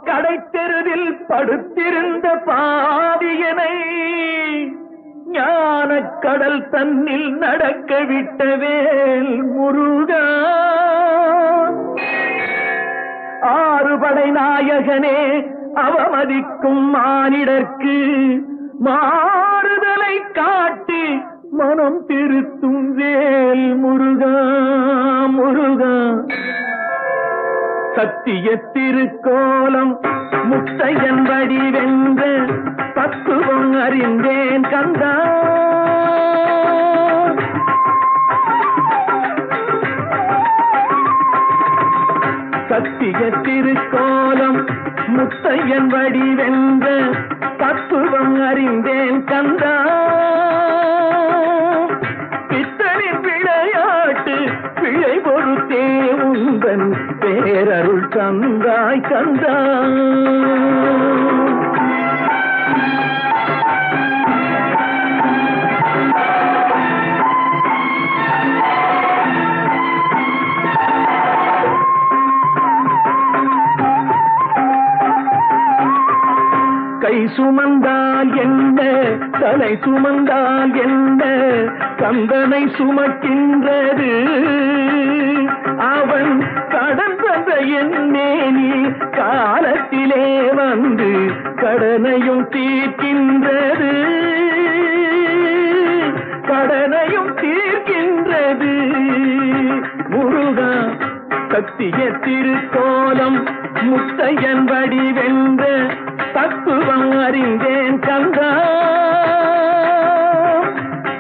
கடைத்தெருவில் படுத்திருந்த பாவியனை ஞான கடல் தன்னில் நடக்க விட்டவேல் முருகா. ஆறுபடை நாயகனே, அவமதிக்கும் மானிடர்க்கு மாறுதலை காட்டி மனம் திருத்தும் வேல் முருகா முருகா. சத்திய திருக்கோலம் முத்தையன் வடிவென்ற தத்துவம் அறிந்தேன் கந்தா. சத்திய திருக்கோலம் முத்தையன் வடிவென்ற தத்துவம் அறிந்தேன் கந்தா. பித்தனின் விளையாட்டு பிழை பொறுத்தே உந்தன் பேரருள் தந்தாய் கந்தா. கை சுமந்தால் என்ன, தலை சுமந்தால் என்ன, கந்தனை சுமக்கின்றது அவன் கடன் தந்த என்னேனி காலத்திலே வந்து கடனையும் தீர்க்கின்றது, கடனையும் தீர்க்கின்றது முருகா. சத்திய திருக்கோலம் முத்தையன் வடிவென்ற தத்துவம் அறிந்தேன் கந்தா,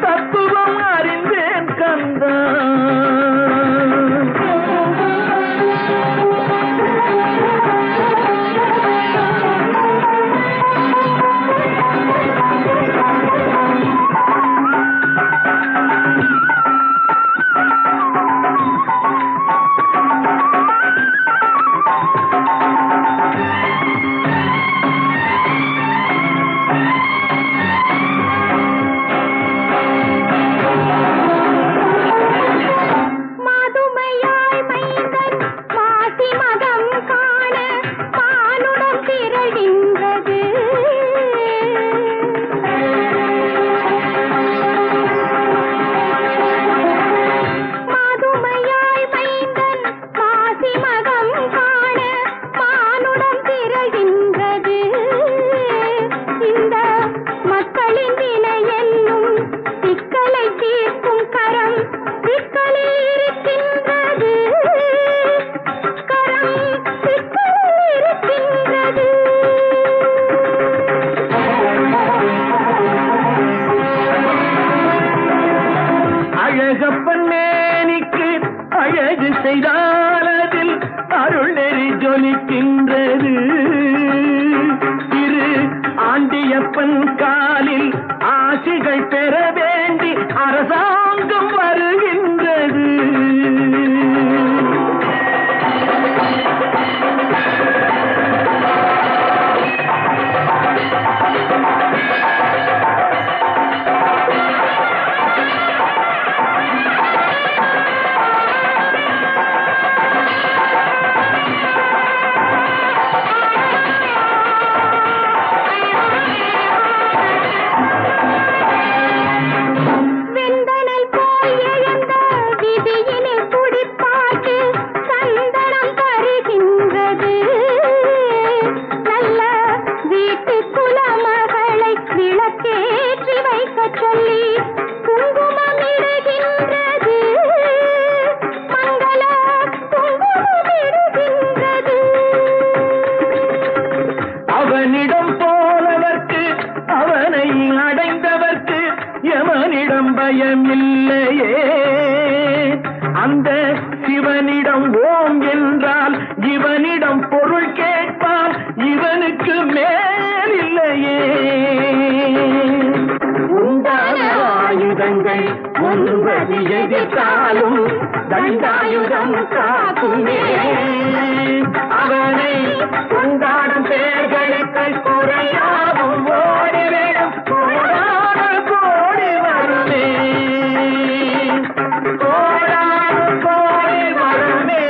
தத்துவம் அறிந்தேன் கந்தா. அழகப்பன்னேனிக்கு அழகு செய்தால் அதில் அருள் நெறி ஜொலிக்கின்றது. திரு ஆண்டியப்பன் காலில் ஆசிகள் பெற வேண்டி அரசாங்கம் வருகின்றது. அவனிடம் போனவர்க்கு அவனை அடைந்தவர்க்கு எவனிடம் பயம் இல்லையே. அந்த சிவனிடம் ஓம் என்றால் இவனிடம் பொருள் கேட்பான், இவனுக்கு மேல் இல்லையே. உண்டான ஆயுதங்கள் ஒன்பது எதிர்த்தாலும் தண்டாயுதம் காக்குமே. அவனை கொண்டாடும் பேர்களுக்கு குறையாகும் ஓடிவிடும் கோடான கோடி வருமே, கோடான கோடி வருமே.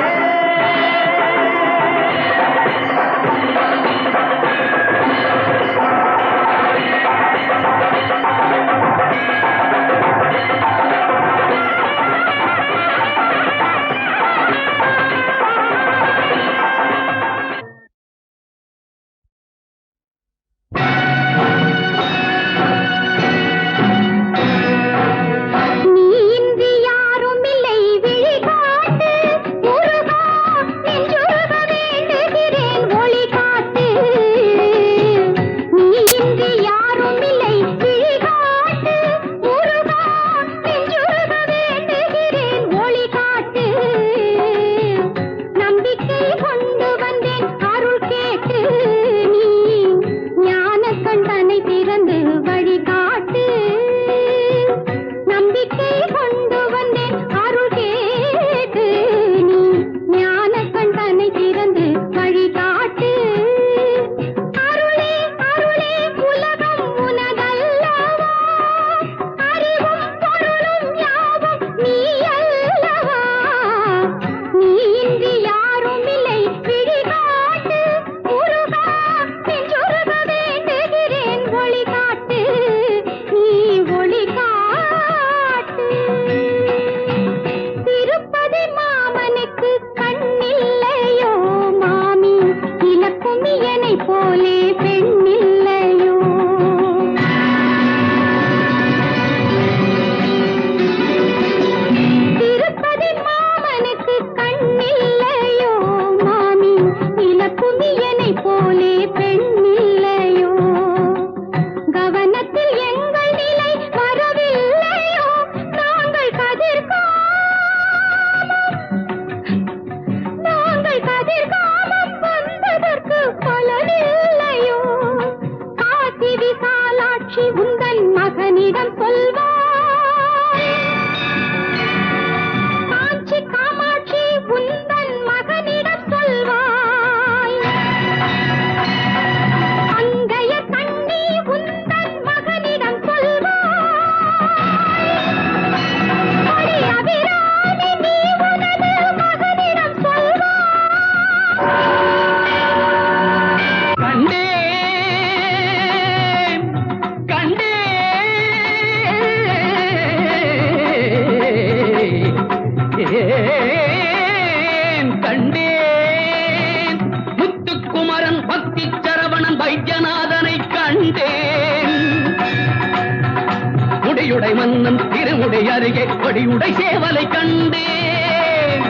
அருகே கொடியுடை சேவலை கண்டேன்.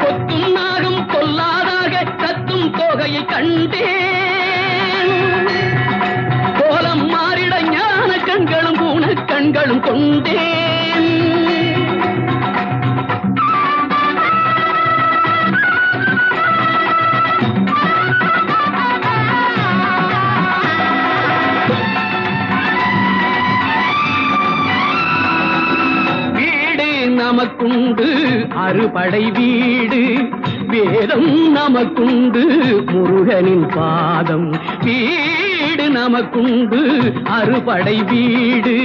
கொத்தும் நாகம் கொல்லாதாக கத்தும் தோகையை கண்டேன். கோலம் மாறிட ஞான கண்களும் பூன கண்களும் கொண்டேன். நமக்குண்டு அறுபடை வீடு, வேதம் நமக்குண்டு முருகனின் பாதம். வீடு நமக்குண்டு அறுபடை வீடு,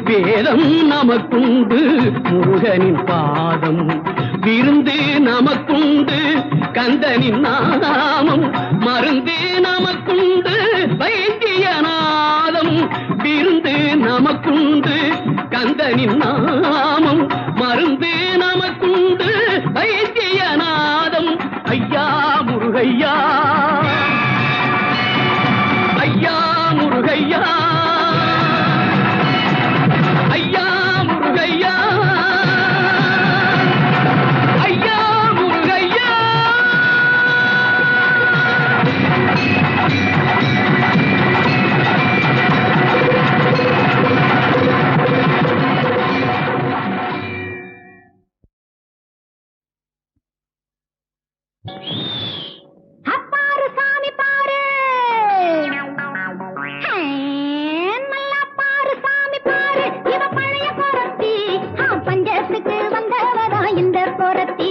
வேதம் நமக்குண்டு முருகனின் பாதம். விருந்து நமக்குண்டு கந்தனின் நாமம், மருந்து நமக்குண்டு வைத்தியநாதம். விருந்து நமக்குண்டு கந்தனின் நாமம், மருந்து நமக்குண்டு வைத்தியநாதம். ஐயா முருகையா, ஐயா முருகையா, ஐயா முருகையா, ஐயா முருகையா. அப்பாரு சாமி பாரு, நல்லா பாரு சாமி பாரு. இவ பழைய பொரத்தி, பஞ்சத்துக்கு வந்தவதா இந்த பொரத்தி.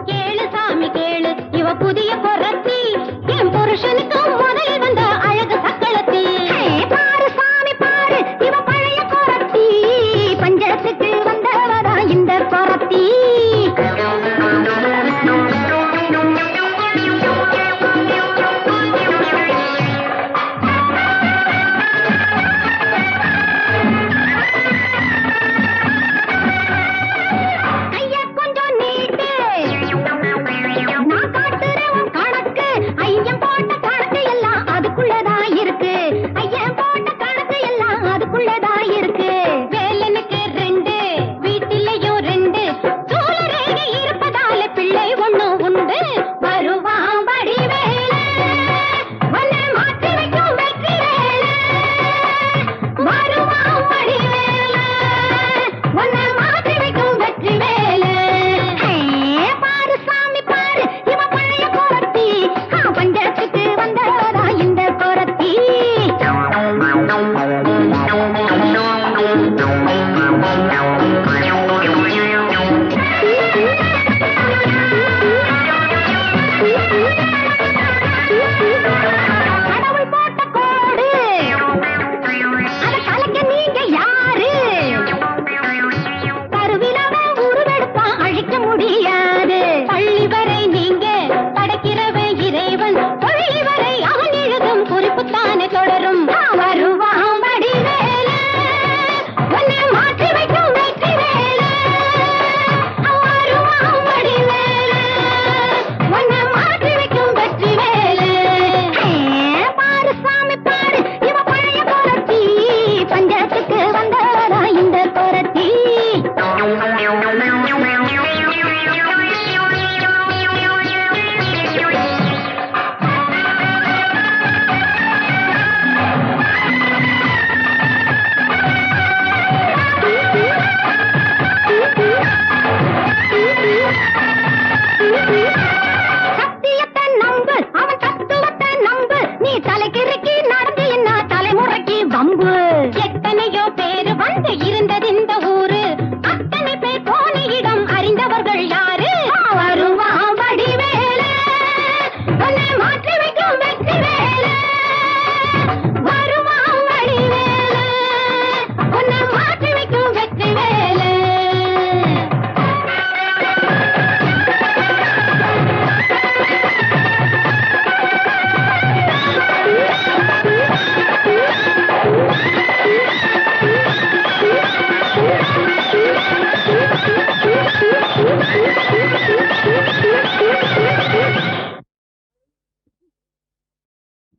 கேளு சாமி கேளு, இவ புதிய பொரத்தி, என் புருஷனுக்கு முதலில் வந்த அழகு சக்களத்தி. பாரு சாமி பாரு, இவ பழைய பொரத்தி, பஞ்சத்துக்கு வந்தவதா இந்த பொரத்தி.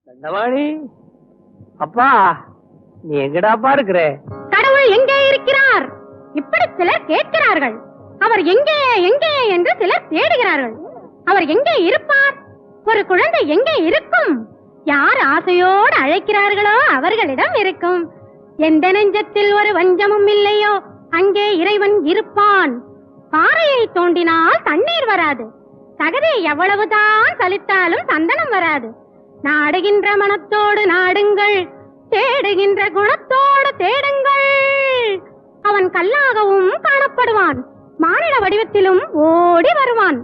தண்டவாணி, அப்பா நீ எங்கடாப்பா இருக்கிற? கடவுள் எங்கே இருக்கிறார்? இப்படி சிலர் கேட்கிறார்கள். அவர் எங்கே எங்கே என்று சிலர் தேடுகிறார்கள். அவர் எங்கே இருப்பார்? ஒரு குழந்தை எங்கே இருக்கும்? யார் ஆசையோடு அழைக்கிறார்களோ அவர்களிடம் இருக்கும். எந்த நெஞ்சத்தில் ஒரு வஞ்சமும் இல்லையோ அங்கே இறைவன் இருப்பான். பாறையை தோண்டினால் தண்ணீர் வராது. தகதை எவ்வளவுதான் சலித்தாலும் சந்தனம் வராது. நாடுகின்ற மனத்தோடு நாடுங்கள், தேடுகின்ற குணத்தோடு தேடுங்கள். அவன் கல்லாகவும் காணப்படுவான், மானிட வடிவத்திலும் ஓடி வருவான்.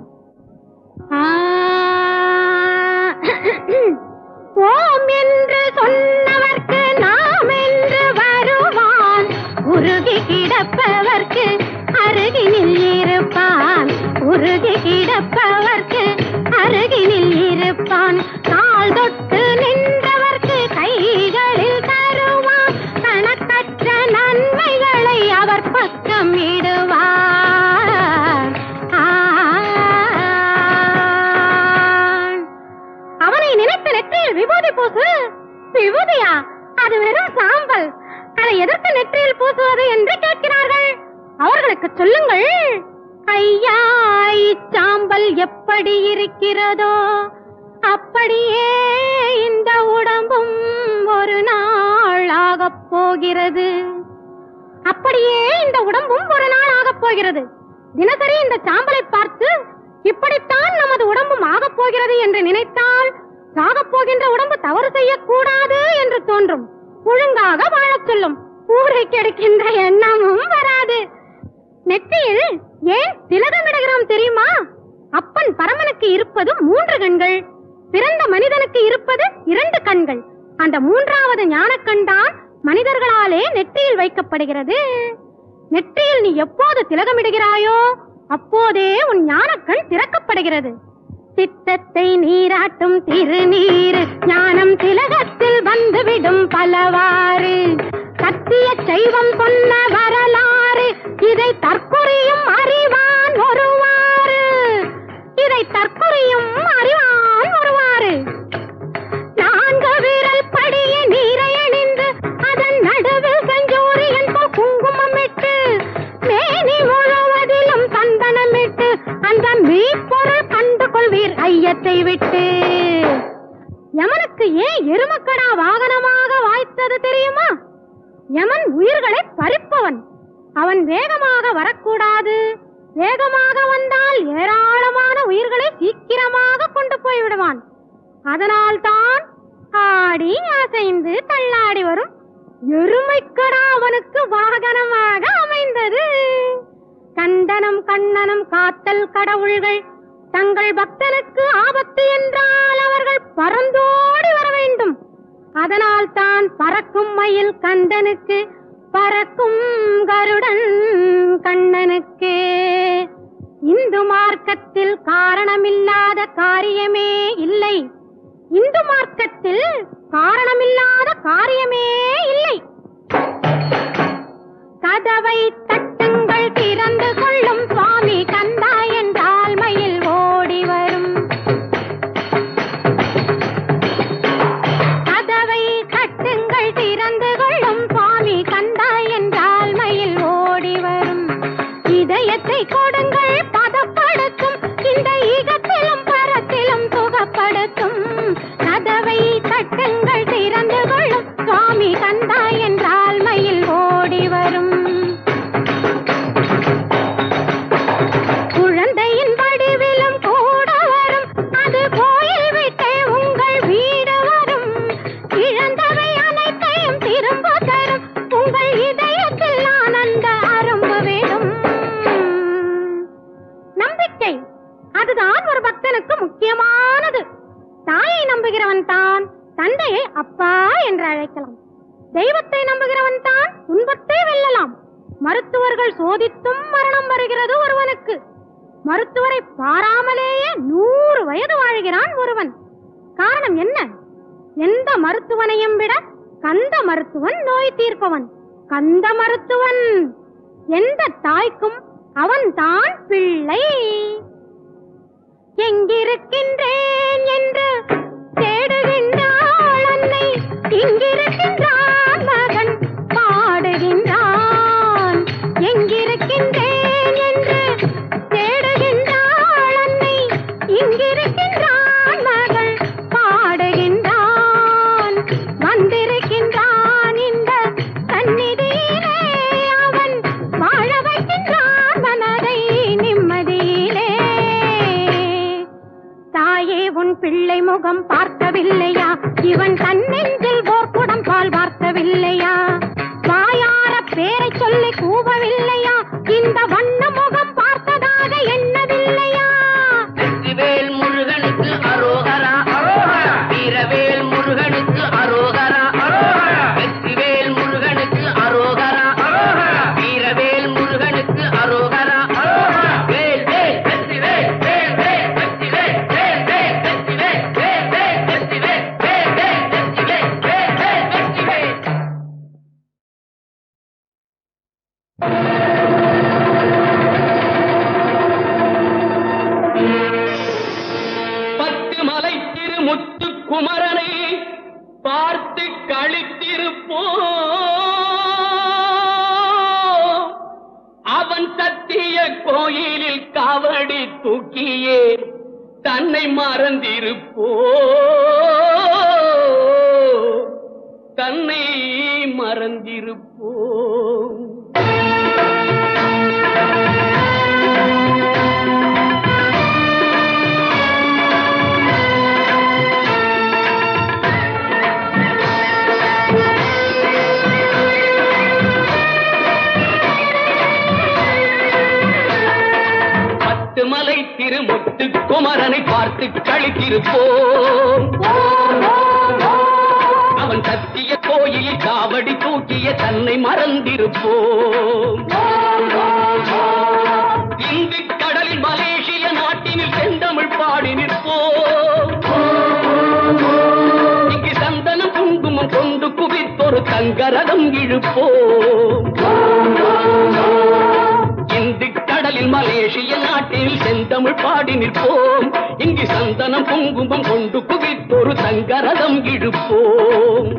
ஓம் என்று சொன்னவர்க்கு நாம் என்று வருவான். உருகி கிடப்பவர்க்கு அருகினில் இருப்பான். உருகி கிடப்பவர்க்கு அருகினில் இருப்பான். கால் தொட்டு நின்றவர்க்கு கைகளில் தருவான். கணக்கற்ற நன்மைகளை அவர் பக்கம் இடுவார். அவனை நினைத்து நெற்றியில் விபூதி பூசு. விபூதியா? அது வெறும் சாம்பல். அதை எதற்கு நெற்றியில் பூசுவது என்று கேட்கிறார்கள். அவர்களுக்கு சொல்லுங்கள், ஐயா, இச்சாம்பல் எப்படி இருக்கிறதோ அப்படியே இந்த உடம்பும் ஒரு நாள் ஆகப் போகிறது. அப்படியே இந்த உடம்பும் ஒரு நாள் ஆகப் போகிறது. தினசரி இந்த சாம்பலை பார்த்து இப்படித்தான் நமது உடம்பும் ஆகப் போகிறது என்று நினைத்தால் சாகப் போகின்ற உடம்பு தவறு செய்யக்கூடாது என்று தோன்றும். ஒழுங்காக வாழச் சொல்லும். ஊரை கெடுக்கின்ற எண்ணமும் வராது. நெற்றியில் ஏன் திலகமிடுகிறோம் தெரியுமா? அப்பன் பரமனுக்கு இருப்பது 3 கண்கள், பிறந்த மனிதனுக்கு இருப்பது 2 கண்கள். அந்த 3வது ஞானக்கண் தான் மனிதர்களாலே நெற்றியில் வைக்கப்படுகிறது. நெற்றியில் நீ எப்போது திலகமிடுகிறாயோ அப்போதே உன் ஞானக்கண் திறக்கப்படுகிறது. சித்தத்தை நீராட்டும் திருநீர் ஞானம் திலகத்தில் வந்துவிடும் பலவாறு. சத்திய சைவம் சொன்ன வரலாறு இதை தற்குறியும் அறிவான் ஒருவாறு. இதை தற்குறியும் அறிவான் ஒருவாறு. 4 விரல் படிய நீரை அணிந்து அதன் நடுவில் செஞ்சூரியன் போல் குங்குமமிட்டு மேனி முழுவதிலும் சந்தனமிட்டு அந்த மெய்ப்பொருள் கண்டு கொள்வீர் ஐயத்தை விட்டு. யமனுக்கு ஏன் எருமக்கடா வாகனமாக வாய்த்தது தெரியுமா? யமன் உயிர்களை பறிப்பவன். அவன் வேகமாக வரக்கூடாது. வேகமாக வந்தால் ஏராளமான உயிர்களை சீக்கிரமாக கொண்டு போய்விடுவான். அதனால் தான் ஆடி அசைந்து தள்ளாடி வரும் எருமைக்கடா அவனுக்கு வாகனமாக அமைந்தது. கண்டனம் கண்ணனம் காத்தல் கடவுள்கள் தங்கள் பக்தனுக்கு ஆபத்து என்றால் அவர்கள் பறந்தோடி வர வேண்டும். அதனால் தான் பறக்கும் மயில் கண்டனுக்கு, பறக்கும் கருடன் கண்ணனுக்கு. இந்து மார்க்கத்தில் காரணமில்லாத காரியமே இல்லை. இந்து மார்க்கத்தில் காரணமில்லாத காரியமே இல்லை. கதவை தட்டுங்கள் திறந்து கொள்ளும் சுவாமி கந்தா என்றால் மயில் ஓடி வரும். கதவை தட்டுங்கள் திறந்து கொள்ளும் சுவாமி கந்தா என்றால் மயில் ஓடி வரும். இதயத்தை கொடுங்கள் பதப்படுத்தும் இந்த ஈகத்திலும் பரத்திலும் சுகப்படுத்தும். கதவை தட்டுங்கள் திறந்து கொள்ளும் சுவாமி கந்தா என்றால் மயில் ஓடி வரும். குழந்தையின் வடிவிலும் கூட வரும். அது கோயில் விட்டு உங்கள் வீடு வரும். இழந்தவை அனைத்தையும் திரும்ப தரும். உங்கள் இதயத்தில் ஆனந்த அரும்பு விடும். நம்பிக்கை அதுதான் ஒரு பக்தனுக்கு முக்கியமானது. தாயை நம்புகிறவன் தான் தந்தையை அப்பா என்று அழைக்கலாம். தெய்வத்தை நம்புகிறவன் தான் துன்பத்தை வெல்லலாம். மருத்துவர்கள் சோதித்தும் மரணம் வருகிறது ஒருவனுக்கு. மருத்துவரை பாராமலேயே 100 வயது வாழ்கிறான் ஒருவன். காரணம் என்ன? எந்த மருத்துவனையும் விட கந்த மருத்துவன் நோய் தீர்ப்பவன். கந்த மருத்துவன் எந்த தாய்க்கும் அவன் தான் பிள்ளை. எங்கிருக்கின்றேன் என்று தேடுகின்றாள் அன்னை. இங்கிருக்கின்றான் மகன் பாடுகின்றான். எங்கிரு உன் பிள்ளை முகம் பார்க்கவில்லையா? இவன் தன்னெஞ்சில் போர்க்குடம் பால் பார்க்கவில்லையா? வாயார பேரை சொல்லி கூவவில்லையா? இந்த வண்ண முகம் பார்த்ததாக எண்ணவில்லையா? வெற்றிவேல் முருகனுக்கு அரோகரா, வீரவேல் முருகனுக்கு அரோகரா, வெற்றிவேல் முருகனுக்கு அரோகரா, வீரவேல் முருகனுக்கு அரோகரா. வேல் வேல் வெற்றிவேல், வேல் வேல் வெற்றிவேல், வேல் வேல் வெற்றிவேல், வேல் வேல் வெற்றிவேல், வேல் வேல் வெற்றிவேல், வேல் வேல் வெற்றிவேல். பத்து மலை திருமுத்து குமரனை பார்த்து களித்திருப்போ, அவன் சத்திய கோயிலில் காவடி தூக்கியே தன்னை மறந்திருப்போ, தன்னை மறந்திருப்போ. மலை திருமுத்து குமரனை பார்த்து களித்திருப்போம், அவன் சத்திய கோயிலில் காவடி தூக்கிய தன்னை மறந்திருப்போம். இந்து கடலில் மலேசிய நாட்டினில் செந்தமிழ் பாடி நிற்போம், இங்கு சந்தனம் குங்குமம் கொண்டு குவித்தொரு தங்கரதம் இழுப்போம். இந்து கடலில் மலேசிய நாட்டில் செந்தமிழ் பாடி நிற்போம், இங்கு சந்தனம் குங்குமம் கொண்டு குவித்தொரு தங்கரதம் இழுப்போம்.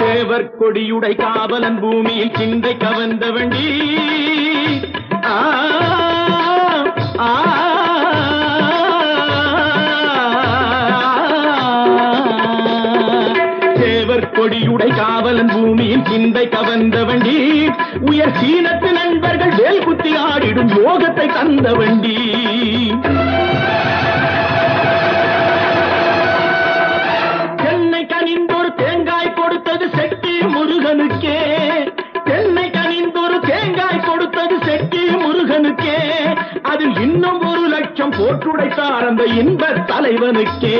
தேவர் கொடியுடை காவலன் பூமியில் சிந்தை கவர்ந்த வண்டி, தேவர் கொடியுடை காவலன் பூமியில் சிந்தை கவர்ந்த வண்டி, உயர் சீனத்து நண்பர்கள் வேல் குத்தி ஆடிடும் யோகத்தை தந்த வண்டி. தென்னை கனிந்தொரு தேங்காய் கொடுத்தது செட்டி முருகனுக்கே, தென்னை கனிந்தொரு தேங்காய் கொடுத்தது செட்டி முருகனுக்கே, அதில் இன்னும் 1 லட்சம் போட்டுடைத்தார் அந்த இன்ப தலைவனுக்கே.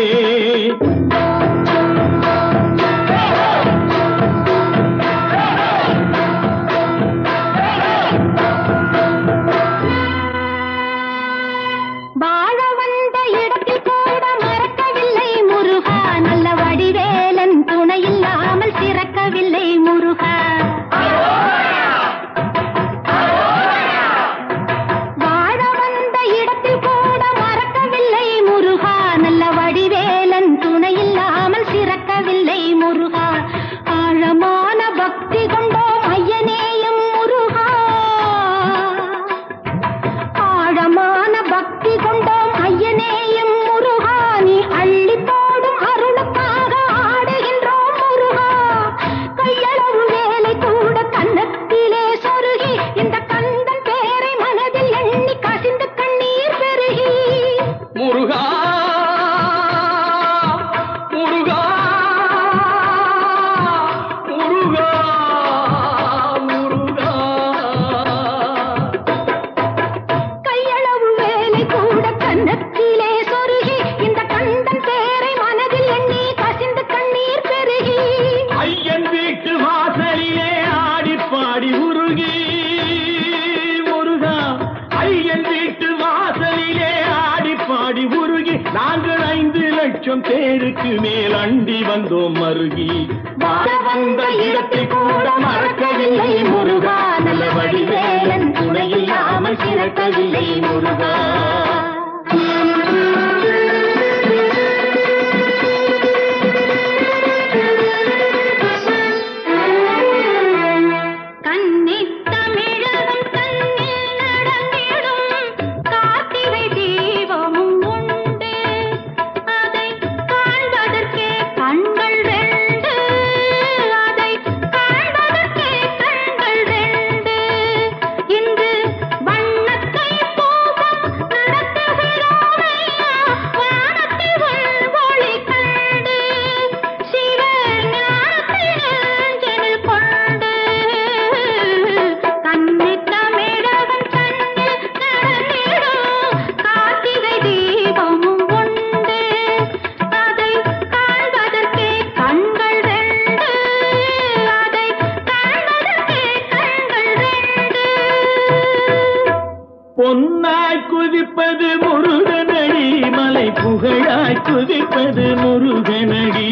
வாழ வந்த இடத்தில் கூட மறக்கவில்லை முருகா, நல்ல வடிவேலன் துணை இல்லாமல் சிறக்கவில்லை முருகா. வாழ வந்த இடத்தில் கூட மறக்கவில்லை முருகா, நல்ல வடிவேலன் துணை இல்லாமல் சிறக்கவில்லை முருகா. ஆழமான பக்தி கொண்டோம் ஐயனேயும் முருகா, ஆழமான பக்தி கொண்டோம் ஐயனேயும் முருகா. நீ அள்ளி போடும் அருளுக்காக ஆடுகின்றோம் முருகா. கையளவு வேலை கூட கன்னத்திலே சொருகி, இந்த கந்தன் பேரை மனதில் எண்ணி கசிந்து கண்ணீர் பெருகி. முருகா முருகா முருகா முருகா, கையளவு வேலை கூட கன்னத்திலே சொருகி, இந்த கந்தன் பேரை மனதில் எண்ணி கசிந்து கண்ணீர் பெருகி. ஐயன் வீட்டு வாசலிலே ஆடி பாடி உருகி முருகா, ஐயன் வீட்டு வாசலிலே ஆடி பாடி உருகி, நாங்கள் 5 லட்சம் பேருக்கு மேல் அண்டி வந்தோம் மருகி. வாழ வந்த இடத்தை கூட மறக்கவில்லை முருகா, நல்ல வடிவேலன் துணை இல்லாமல் சிறக்கவில்லை முருகா. கன்னித் தமிழகம் தன்னில் நடந்திடும் கார்த்திகை தீபமும் உண்டு, அதை காண்பதற்கே கண் பொன்னாய் குதிப்பது முருகனடி மலை புகழாய் குதிப்பது முருகனடி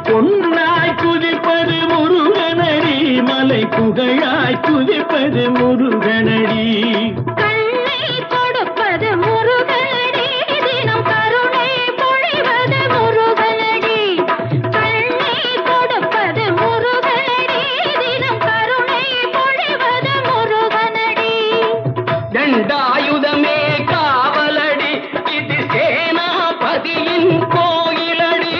பொன்னாய் குதிப்பது முருகனடி மலை புகழாய் குதிப்பது முருகனடி கண்ணை கொடுப்பது முருகனடி தினம் கருணை பொழிவது முருகனடி கண்ணை கொடுப்பது முருகனடி தினம் கருணை பொழிவது முருகனடி தண்டாயுதமே காவலடி இது சேனாபதியின் கோயிலடி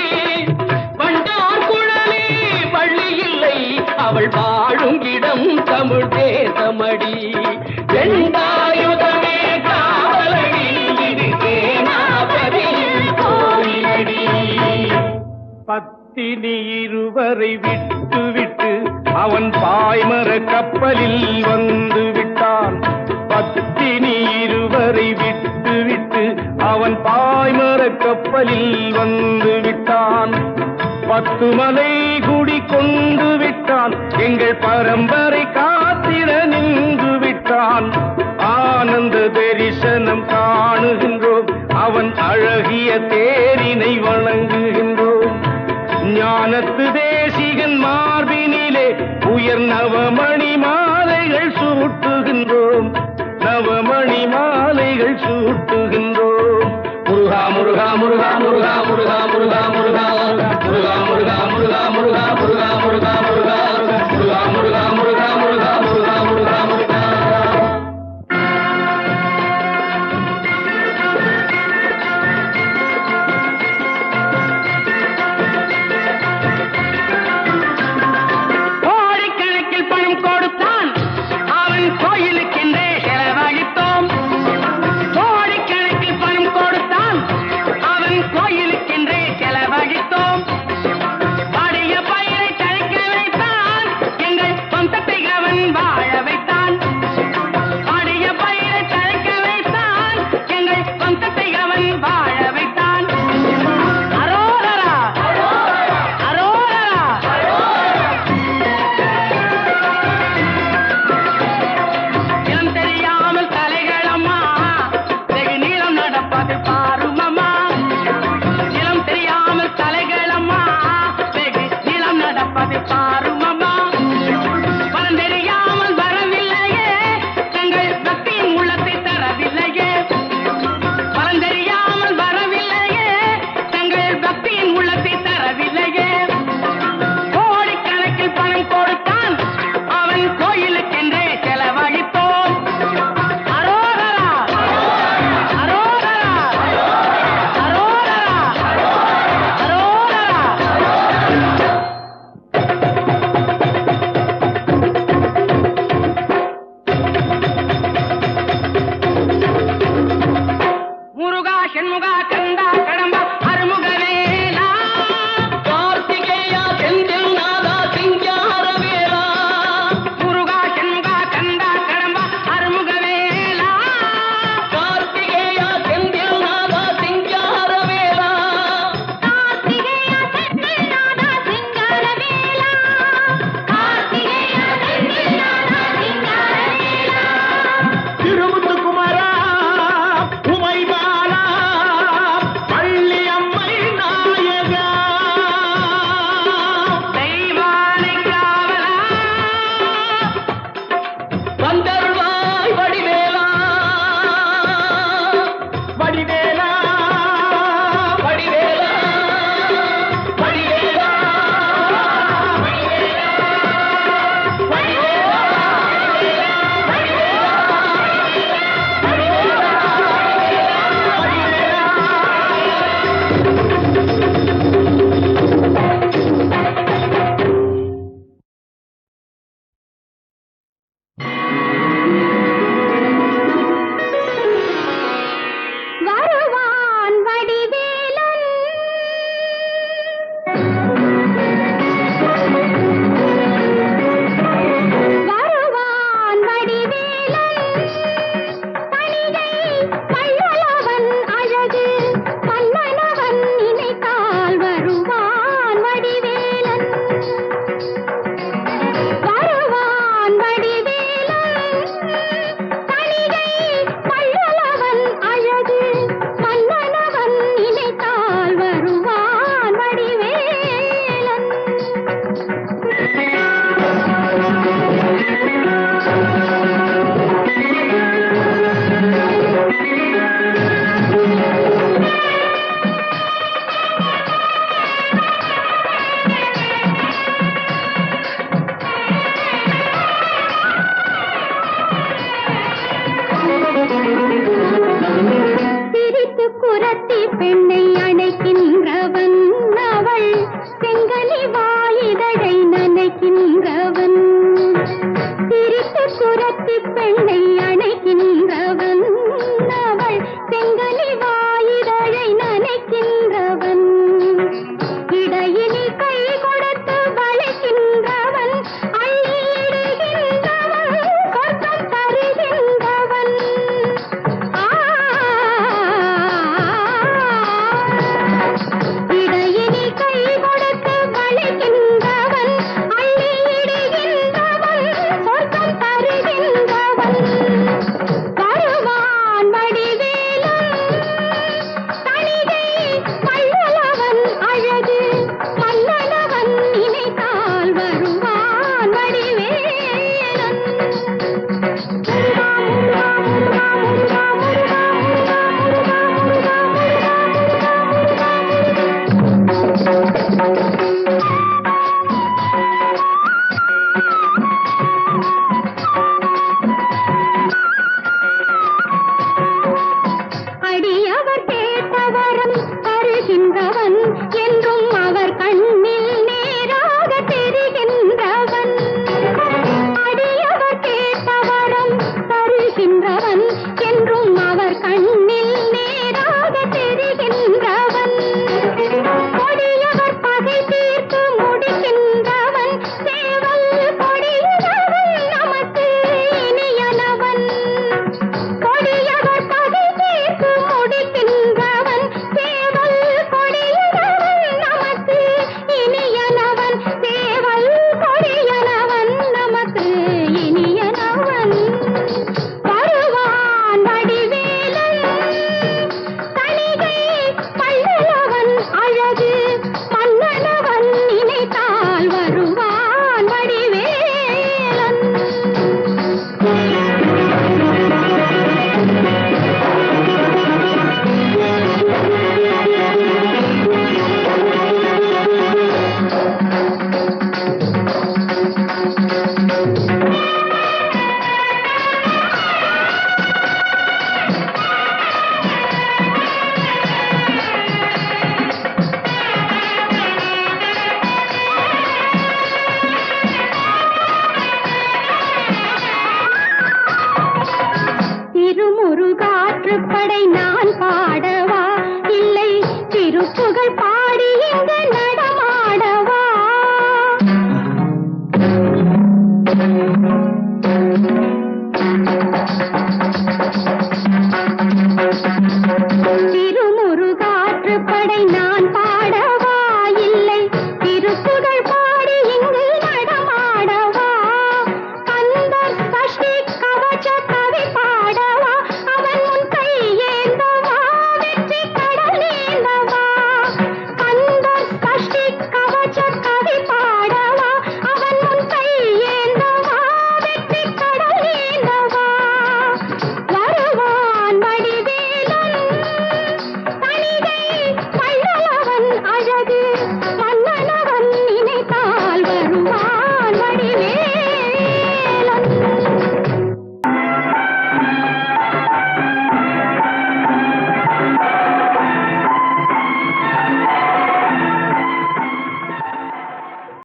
பண்டார் குழலே வள்ளி இல்லை அவள் வாழும் இடம் தமிழ் தேசமடி தண்டாயுதமே காவலடி இது சேனாபதியின் கோயிலடி பத்தினி இருவரை விட்டு அவன் பாய்மர கப்பலில் வந்து விட்டான் பத்தினி இருவரை விட்டு அவன் பாய்மர கப்பலில் வந்து விட்டான் 10 மலை குடி கொண்டு விட்டான் எங்கள் பரம்பரை காத்திட நின்று விட்டான் ஆனந்த தரிசனம் காணுகின்றோம் அவன் அழகிய தேரினை வணங்குகின்றோம் ஞானத்து தேசிகன் மார்பினிலே உயர் நவமணி மாலைகள் சூட்டுகின்றோம் நவமணி மாலைகள் சூட்டுகின்றோம் முருகா முருகா முருகா